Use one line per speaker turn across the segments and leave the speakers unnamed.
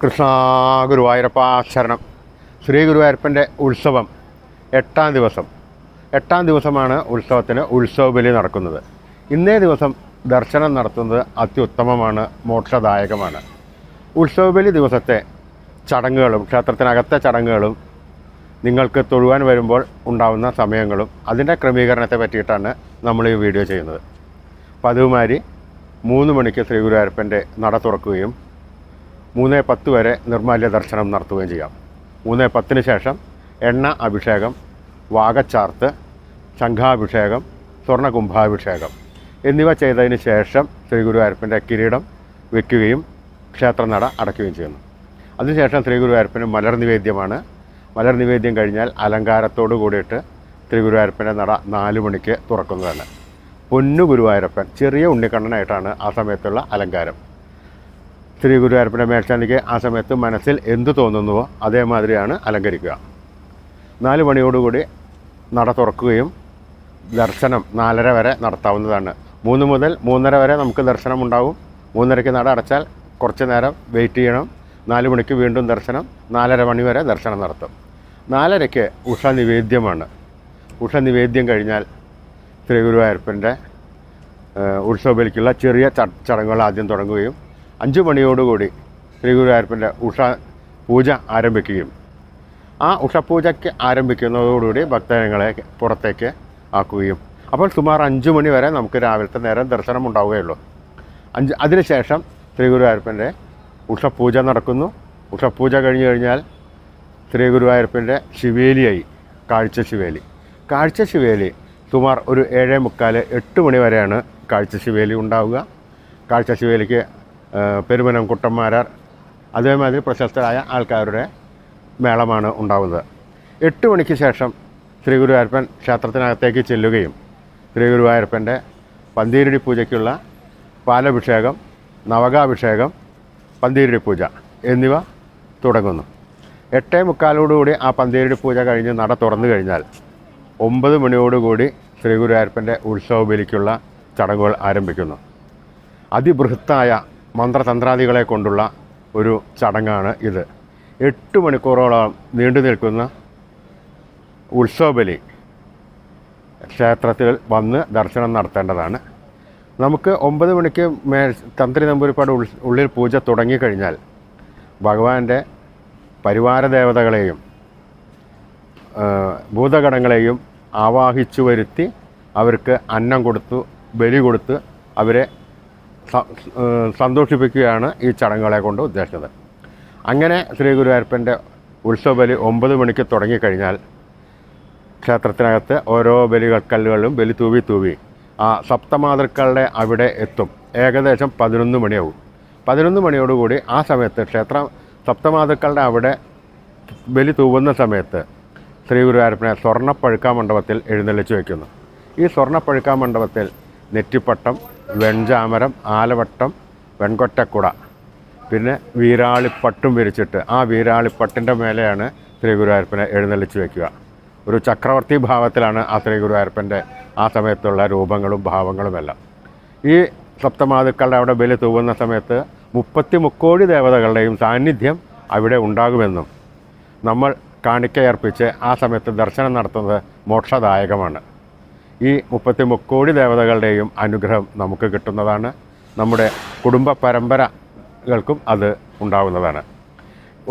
കൃഷ്ണ ഗുരുവായൂരപ്പ ശരണം. ശ്രീ ഗുരുവായൂരപ്പൻ്റെ ഉത്സവം എട്ടാം ദിവസമാണ് ഉത്സവത്തിന് ഉത്സവ ബലി നടക്കുന്നത്. ഇന്നേ ദിവസം ദർശനം നടത്തുന്നത് അത്യുത്തമമാണ്, മോക്ഷദായകമാണ്. ഉത്സവ ബലി ദിവസത്തെ ചടങ്ങുകളും ക്ഷേത്രത്തിനകത്തെ ചടങ്ങുകളും നിങ്ങൾക്ക് തൊഴുവാൻ വരുമ്പോൾ ഉണ്ടാകുന്ന സമയങ്ങളും അതിൻ്റെ ക്രമീകരണത്തെ പറ്റിയിട്ടാണ് നമ്മൾ ഈ വീഡിയോ ചെയ്യുന്നത്. പതിവുമാരി 3 മണിക്ക് ശ്രീ ഗുരുവായൂരപ്പൻ്റെ നട തുറക്കുകയും 3:10 വരെ നിർമ്മാല്യ ദർശനം നടത്തുകയും ചെയ്യാം. 3:10 ശേഷം എണ്ണ അഭിഷേകം, വാഗച്ചാർത്ത്, ശംഖാഭിഷേകം, സ്വർണ്ണകുംഭാഭിഷേകം എന്നിവ ചെയ്തതിന് ശേഷം ശ്രീ ഗുരുവായൂരപ്പൻ്റെ കിരീടം വയ്ക്കുകയും ക്ഷേത്രനട അടയ്ക്കുകയും ചെയ്യുന്നു. അതിനുശേഷം ശ്രീ ഗുരുവായൂരപ്പന് മലർ നിവേദ്യമാണ്. മലർ നിവേദ്യം കഴിഞ്ഞാൽ അലങ്കാരത്തോടു കൂടിയിട്ട് ശ്രീ ഗുരുവായൂരപ്പൻ്റെ നട 4 മണിക്ക് തുറക്കുന്നതാണ്. പൊന്നു ഗുരുവായൂരപ്പൻ ചെറിയ ഉണ്ണിക്കണ്ണനായിട്ടാണ് ആ സമയത്തുള്ള അലങ്കാരം. ശ്രീ ഗുരുവായൂരപ്പൻ്റെ മേൽശാന്തിക്ക് ആ സമയത്ത് മനസ്സിൽ എന്തു തോന്നുന്നുവോ അതേമാതിരിയാണ് അലങ്കരിക്കുക. 4 മണിയോടുകൂടി നട തുറക്കുകയും ദർശനം 4:30 വരെ നടത്താവുന്നതാണ്. 3 മുതൽ 3:30 വരെ നമുക്ക് ദർശനം ഉണ്ടാവും. 3:30ക്ക് നട അടച്ചാൽ കുറച്ച് നേരം വെയിറ്റ് ചെയ്യണം. 4 മണിക്ക് വീണ്ടും ദർശനം, 4:30 മണി വരെ ദർശനം നടത്തും. 4:30ക്ക് ഉഷ നിവേദ്യമാണ്. ഉഷ നിവേദ്യം കഴിഞ്ഞാൽ ശ്രീ ഗുരുവായൂരപ്പൻ്റെ ഉത്സവ ബലിക്കുള്ള ചെറിയ ചടങ്ങുകൾ ആദ്യം തുടങ്ങുകയും 5 മണിയോടുകൂടി ശ്രീ ഗുരുവായൂരപ്പൻ്റെ ഉഷ പൂജ ആരംഭിക്കുകയും ആ ഉഷപൂജയ്ക്ക് ആരംഭിക്കുന്നതോടുകൂടി ഭക്തജനങ്ങളെ പുറത്തേക്ക് ആക്കുകയും അപ്പോൾ സുമാർ 5 മണി വരെ നമുക്ക് രാവിലത്തെ നേരം ദർശനം ഉണ്ടാവുകയുള്ളൂ. അതിനുശേഷം ശ്രീ ഗുരുവായൂരപ്പൻ്റെ ഉഷപൂജ നടക്കുന്നു. ഉഷപൂജ കഴിഞ്ഞു കഴിഞ്ഞാൽ ശ്രീ ഗുരുവായൂരപ്പൻ്റെ ശിവേലിയായി കാഴ്ച ശിവേലി സുമാർ ഒരു 7:45-8 മണി വരെയാണ് കാഴ്ച ശിവേലി ഉണ്ടാവുക. കാഴ്ച ശിവേലിക്ക് പെരുമനം കുട്ടന്മാരാർ അതേമാതിരി പ്രശസ്തരായ ആൾക്കാരുടെ മേളമാണ് ഉണ്ടാവുന്നത്. 8 മണിക്ക് ശേഷം ശ്രീ ഗുരുവായൂരപ്പൻ ക്ഷേത്രത്തിനകത്തേക്ക് ചെല്ലുകയും ശ്രീ ഗുരുവായൂരപ്പൻ്റെ പന്തീരടി പൂജയ്ക്കുള്ള പാലഭിഷേകം, നവകാഭിഷേകം, പന്തീരടി പൂജ എന്നിവ തുടങ്ങുന്നു. 8:45 ആ പന്തീരടി പൂജ കഴിഞ്ഞ് നട തുറന്നു കഴിഞ്ഞാൽ 9 മണിയോടുകൂടി ശ്രീ ഗുരുവായൂരപ്പൻ്റെ ഉത്സവ ബലിക്കുള്ള ചടങ്ങുകൾ ആരംഭിക്കുന്നു. അതിബൃഹത്തായ മന്ത്രതന്ത്രാദികളെ കൊണ്ടുള്ള ഒരു ചടങ്ങാണ് ഇത്. 8 മണിക്കൂറോളം നീണ്ടു നിൽക്കുന്ന ഉത്സവ ബലി ക്ഷേത്രത്തിൽ വന്ന് ദർശനം നടത്തേണ്ടതാണ്. നമുക്ക് 9 മണിക്ക് തന്ത്രി നമ്പൂതിരിപ്പാട് ഉള്ളിൽ പൂജ തുടങ്ങിക്കഴിഞ്ഞാൽ ഭഗവാന്റെ പരിവാര ദേവതകളെയും ഭൂതഗണങ്ങളെയും ആവാഹിച്ചു വരുത്തി അവർക്ക് അന്നം കൊടുത്തു ബലി കൊടുത്ത് അവരെ സന്തോഷിപ്പിക്കുകയാണ് ഈ ചടങ്ങുകളെ കൊണ്ട് ഉദ്ദേശിച്ചത്. അങ്ങനെ ശ്രീ ഗുരുവായൂരപ്പൻ്റെ ഉത്സവ ബലി 9 മണിക്ക് തുടങ്ങിക്കഴിഞ്ഞാൽ ക്ഷേത്രത്തിനകത്ത് ഓരോ ബലികല്ലുകളിലും ബലി തൂവി ആ സപ്തമാതൃക്കളുടെ അവിടെ എത്തും. ഏകദേശം 11 മണിയാവും. 11 മണിയോടുകൂടി ആ സമയത്ത് സപ്തമാതൃക്കളുടെ അവിടെ ബലി തൂവുന്ന സമയത്ത് ശ്രീ ഗുരുവായൂരപ്പനെ സ്വർണ്ണപ്പഴുക്കാ മണ്ഡപത്തിൽ എഴുന്നള്ളിച്ച് വയ്ക്കുന്നു. ഈ സ്വർണ്ണപ്പഴുക്കാ മണ്ഡപത്തിൽ നെറ്റിപ്പട്ടം, വെൺചാമരം, ആലവട്ടം, വെൺകൊറ്റക്കുട, പിന്നെ വീരാളിപ്പട്ടും വിരിച്ചിട്ട് ആ വീരാളിപ്പട്ടിൻ്റെ മേലെയാണ് ശ്രീ ഗുരുവായൂരപ്പനെ എഴുന്നള്ളിച്ച് വയ്ക്കുക. ഒരു ചക്രവർത്തി ഭാവത്തിലാണ് ആ ശ്രീ ഗുരുവായൂരപ്പൻ്റെ ആ സമയത്തുള്ള രൂപങ്ങളും ഭാവങ്ങളുമെല്ലാം. ഈ സപ്തമാതുക്കളുടെ അവിടെ ബലി തൂവുന്ന സമയത്ത് 33 ദേവതകളുടെയും സാന്നിധ്യം അവിടെ ഉണ്ടാകുമെന്നും നമ്മൾ കാണിക്കയർപ്പിച്ച് ആ സമയത്ത് ദർശനം നടത്തുന്നത് മോക്ഷദായകമാണ്. ഈ 33 ദേവതകളുടെയും അനുഗ്രഹം നമുക്ക് കിട്ടുന്നതാണ്. നമ്മുടെ കുടുംബ പരമ്പരകൾക്കും അത് ഉണ്ടാകുന്നതാണ്.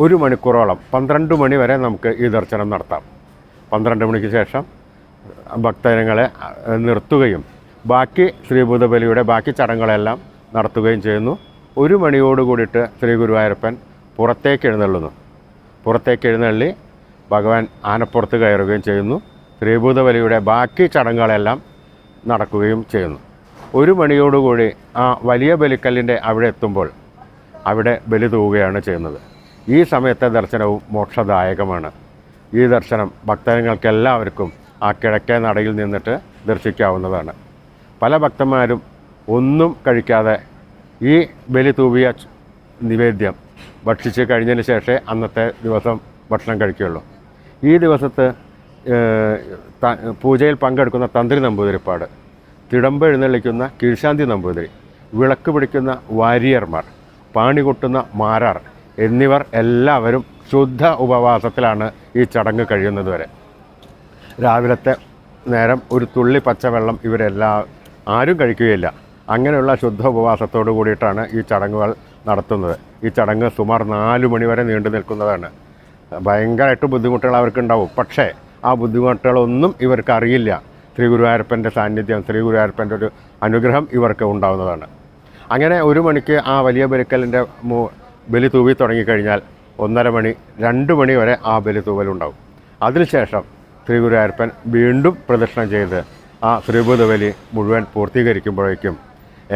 1 മണിക്കൂറോളം 12 മണി വരെ നമുക്ക് ഈ ദർശനം നടത്താം. 12 മണിക്ക് ശേഷം ഭക്തജനങ്ങളെ നിർത്തുകയും ബാക്കി ശ്രീഭൂതബലിയുടെ ബാക്കി ചടങ്ങുകളെല്ലാം നടത്തുകയും ചെയ്യുന്നു. 1 മണിയോടുകൂടിയിട്ട് ശ്രീ ഗുരുവായൂരപ്പൻ പുറത്തേക്ക് എഴുന്നള്ളി ഭഗവാൻ ആനപ്പുറത്ത് കയറുകയും ചെയ്യുന്നു. ശ്രീഭൂതബലിയുടെ ബാക്കി ചടങ്ങുകളെല്ലാം നടക്കുകയും ചെയ്യുന്നു. 1 മണിയോടുകൂടി ആ വലിയ ബലിക്കല്ലിൻ്റെ അവിടെ എത്തുമ്പോൾ അവിടെ ബലി തൂവുകയാണ് ചെയ്യുന്നത്. ഈ സമയത്തെ ദർശനവും മോക്ഷദായകമാണ്. ഈ ദർശനം ഭക്തജനങ്ങൾക്കെല്ലാവർക്കും ആ കിഴക്കേ നടയിൽ നിന്നിട്ട് ദർശിക്കാവുന്നതാണ്. പല ഭക്തന്മാരും ഒന്നും കഴിക്കാതെ ഈ ബലി തൂവിയ നിവേദ്യം ഭക്ഷിച്ച് കഴിഞ്ഞതിന് ശേഷമേ അന്നത്തെ ദിവസം ഭക്ഷണം കഴിക്കുകയുള്ളൂ. ഈ ദിവസത്ത് പൂജയിൽ പങ്കെടുക്കുന്ന തന്ത്രി നമ്പൂതിരിപ്പാട്, തിടമ്പ് എഴുന്നള്ളിക്കുന്ന കീഴ്ശാന്തി നമ്പൂതിരി, വിളക്ക് പിടിക്കുന്ന വാരിയർമാർ, പാണി കൊട്ടുന്ന മാരാർ എന്നിവർ എല്ലാവരും ശുദ്ധ ഉപവാസത്തിലാണ് ഈ ചടങ്ങ് കഴിയുന്നത് വരെ. രാവിലത്തെ നേരം ഒരു തുള്ളി പച്ചവെള്ളം ആരും കഴിക്കുകയില്ല. അങ്ങനെയുള്ള ശുദ്ധ ഉപവാസത്തോടു കൂടിയിട്ടാണ് ഈ ചടങ്ങുകൾ നടത്തുന്നത്. ഈ ചടങ്ങ് സുമാർ 4 മണി വരെ നീണ്ടു നിൽക്കുന്നതാണ്. ഭയങ്കരമായിട്ട് ബുദ്ധിമുട്ടുകൾ അവർക്കുണ്ടാവും. പക്ഷേ ആ ബുദ്ധിമുട്ടുകളൊന്നും ഇവർക്ക് അറിയില്ല. ശ്രീ ഗുരുവായൂരപ്പൻ്റെ സാന്നിധ്യം, ശ്രീ ഗുരുവായൂരപ്പൻ്റെ ഒരു അനുഗ്രഹം ഇവർക്ക് ഉണ്ടാവുന്നതാണ്. അങ്ങനെ 1 മണിക്ക് ആ വലിയ ബലിക്കലിൻ്റെ ബലി തൂവി തുടങ്ങിക്കഴിഞ്ഞാൽ 1:30 മണി 2 മണി വരെ ആ ബലി തൂവലുണ്ടാവും. അതിനുശേഷം ശ്രീ ഗുരുവായൂരപ്പൻ വീണ്ടും പ്രദക്ഷിണം ചെയ്ത് ആ ശ്രീഭൂതബലി മുഴുവൻ പൂർത്തീകരിക്കുമ്പോഴേക്കും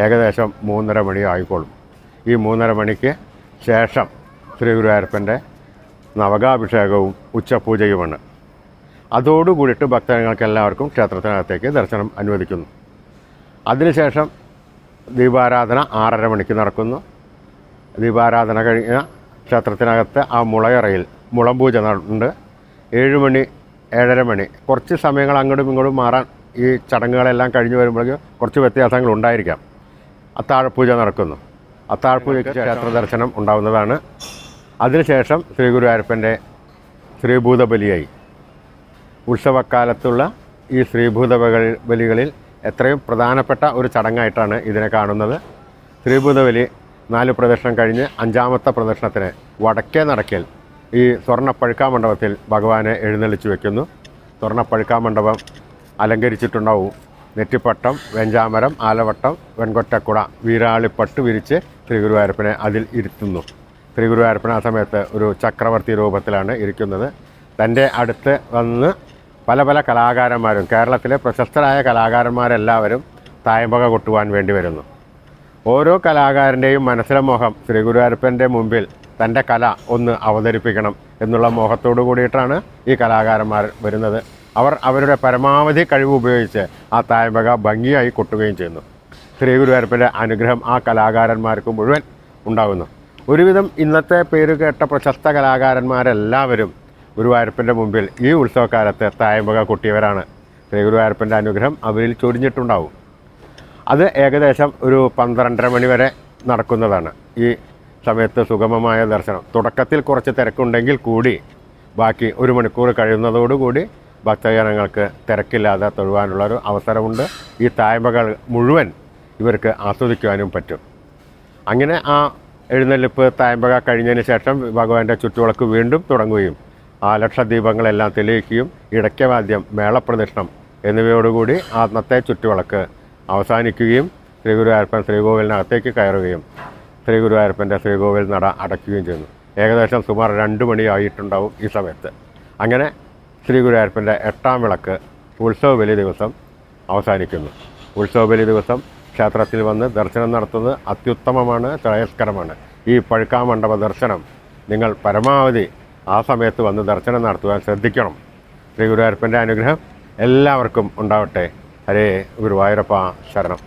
ഏകദേശം 3:30 മണി ആയിക്കോളും. ഈ 3:30 മണിക്ക് ശേഷം ശ്രീ ഗുരുവായൂരപ്പൻ്റെ നവകാഭിഷേകവും ഉച്ചപൂജയുമാണ്. അതോടുകൂടിയിട്ട് ഭക്തജനങ്ങൾക്ക് എല്ലാവർക്കും ക്ഷേത്രത്തിനകത്തേക്ക് ദർശനം അനുവദിക്കുന്നു. അതിനുശേഷം ദീപാരാധന 6:30 മണിക്ക് നടക്കുന്നു. ദീപാരാധന കഴിഞ്ഞ ക്ഷേത്രത്തിനകത്ത് ആ മുളയറയിൽ മുളംപൂജ ഉണ്ട്. 7 മണി 7:30 മണി കുറച്ച് സമയങ്ങൾ അങ്ങോട്ടും ഇങ്ങോട്ടും മാറാൻ ഈ ചടങ്ങുകളെല്ലാം കഴിഞ്ഞ് വരുമ്പോഴേക്കും കുറച്ച് വ്യത്യാസങ്ങൾ ഉണ്ടായിരിക്കാം. അത്താഴപൂജ നടക്കുന്നു. അത്താഴപൂജയ്ക്ക് ക്ഷേത്ര ദർശനം ഉണ്ടാവുന്നതാണ്. അതിനുശേഷം ശ്രീ ഗുരുവായൂരപ്പൻ്റെ ശ്രീഭൂതബലിയായി ഉത്സവക്കാലത്തുള്ള ഈ ശ്രീഭൂത ബലികളിൽ എത്രയും പ്രധാനപ്പെട്ട ഒരു ചടങ്ങായിട്ടാണ് ഇതിനെ കാണുന്നത്. ശ്രീഭൂതബലി 4 പ്രദക്ഷിണം കഴിഞ്ഞ് 5ാമത്തെ പ്രദക്ഷിണത്തിന് വടക്കേ നടക്കൽ ഈ സ്വർണ്ണപ്പഴുക്കാമണ്ഡപത്തിൽ ഭഗവാനെ എഴുന്നള്ളിച്ചു വയ്ക്കുന്നു. സ്വർണ്ണപ്പഴുക്കാമണ്ഡപം അലങ്കരിച്ചിട്ടുണ്ടാവും. നെറ്റിപ്പട്ടം, വെഞ്ചാമരം, ആലവട്ടം, വെൺകൊറ്റക്കുട, വീരാളിപ്പട്ട് വിരിച്ച് ശ്രീ ഗുരുവായൂരപ്പനെ അതിൽ ഇരുത്തുന്നു. ശ്രീ ഗുരുവായൂരപ്പൻ ആ സമയത്ത് ഒരു ചക്രവർത്തി രൂപത്തിലാണ് ഇരിക്കുന്നത്. തൻ്റെ അടുത്ത് വന്ന് പല പല കലാകാരന്മാരും, കേരളത്തിലെ പ്രശസ്തരായ കലാകാരന്മാരെല്ലാവരും തായമ്പക കൊട്ടുവാൻ വേണ്ടി വരുന്നു. ഓരോ കലാകാരൻ്റെയും മനസ്സിലെ മോഹം ശ്രീ ഗുരുവായൂരപ്പൻ്റെ മുമ്പിൽ തൻ്റെ കല ഒന്ന് അവതരിപ്പിക്കണം എന്നുള്ള മോഹത്തോടു കൂടിയിട്ടാണ് ഈ കലാകാരന്മാർ വരുന്നത്. അവർ അവരുടെ പരമാവധി കഴിവ് ഉപയോഗിച്ച് ആ തായമ്പക ഭംഗിയായി കൊട്ടുകയും ചെയ്യുന്നു. ശ്രീ ഗുരുവായൂരപ്പൻ്റെ അനുഗ്രഹം ആ കലാകാരന്മാർക്ക് മുഴുവൻ ഉണ്ടാകുന്നു. ഒരുവിധം ഇന്നത്തെ പേര് കേട്ട പ്രശസ്ത കലാകാരന്മാരെല്ലാവരും ഗുരുവായൂരപ്പൻ്റെ മുമ്പിൽ ഈ ഉത്സവകാലത്ത് തായമ്പക കൊട്ടിയവരാണ്. ശ്രീ ഗുരുവായൂരപ്പൻ്റെ അനുഗ്രഹം അവരിൽ ചൊരിഞ്ഞിട്ടുണ്ടാവും. അത് ഏകദേശം ഒരു 12:30 മണി വരെ നടക്കുന്നതാണ്. ഈ സമയത്ത് സുഗമമായ ദർശനം. തുടക്കത്തിൽ കുറച്ച് തിരക്കുണ്ടെങ്കിൽ കൂടി ബാക്കി 1 മണിക്കൂർ കഴിയുന്നതോടുകൂടി ഭക്തജനങ്ങൾക്ക് തിരക്കില്ലാതെ തൊഴുവാനുള്ളൊരു അവസരമുണ്ട്. ഈ തായമ്പകൾ മുഴുവൻ ഇവർക്ക് ആസ്വദിക്കുവാനും പറ്റും. അങ്ങനെ ആ എഴുന്നള്ളിപ്പ് തായമ്പക കഴിഞ്ഞതിന് ശേഷം ഭഗവാന്റെ ചുറ്റുവിളക്ക് വീണ്ടും തുടങ്ങുകയും ആ ലക്ഷദീപങ്ങളെല്ലാം തെളിയിക്കുകയും ഇടയ്ക്കവാദ്യം, മേളപ്രദക്ഷിണം എന്നിവയോടുകൂടി അന്നത്തെ ചുറ്റുവിളക്ക് അവസാനിക്കുകയും ശ്രീ ഗുരുവായൂരപ്പൻ ശ്രീകോവിലിനകത്തേക്ക് കയറുകയും ശ്രീ ഗുരുവായൂരപ്പൻ്റെ ശ്രീകോവിൽ നട അടയ്ക്കുകയും ചെയ്യുന്നു. ഏകദേശം സുമാർ 2 മണിയായിട്ടുണ്ടാവും ഈ സമയത്ത്. അങ്ങനെ ശ്രീ ഗുരുവായൂരപ്പൻ്റെ 8ാം വിളക്ക് ഉത്സവബലി ദിവസം അവസാനിക്കുന്നു. ഉത്സവബലി ദിവസം ക്ഷേത്രത്തിൽ വന്ന് ദർശനം നടത്തുന്നത് അത്യുത്തമമാണ്, ശ്രേയസ്കരമാണ്. ഈ പഴുക്കാമണ്ഡപ ദർശനം നിങ്ങൾ പരമാവധി ആ സമയത്ത് വന്ന് ദർശനം നടത്തുവാൻ ശ്രദ്ധിക്കണം. ശ്രീ ഗുരുവായൂരപ്പൻ്റെ അനുഗ്രഹം എല്ലാവർക്കും ഉണ്ടാവട്ടെ. ഹരേ ഗുരുവായൂരപ്പ ശരണം.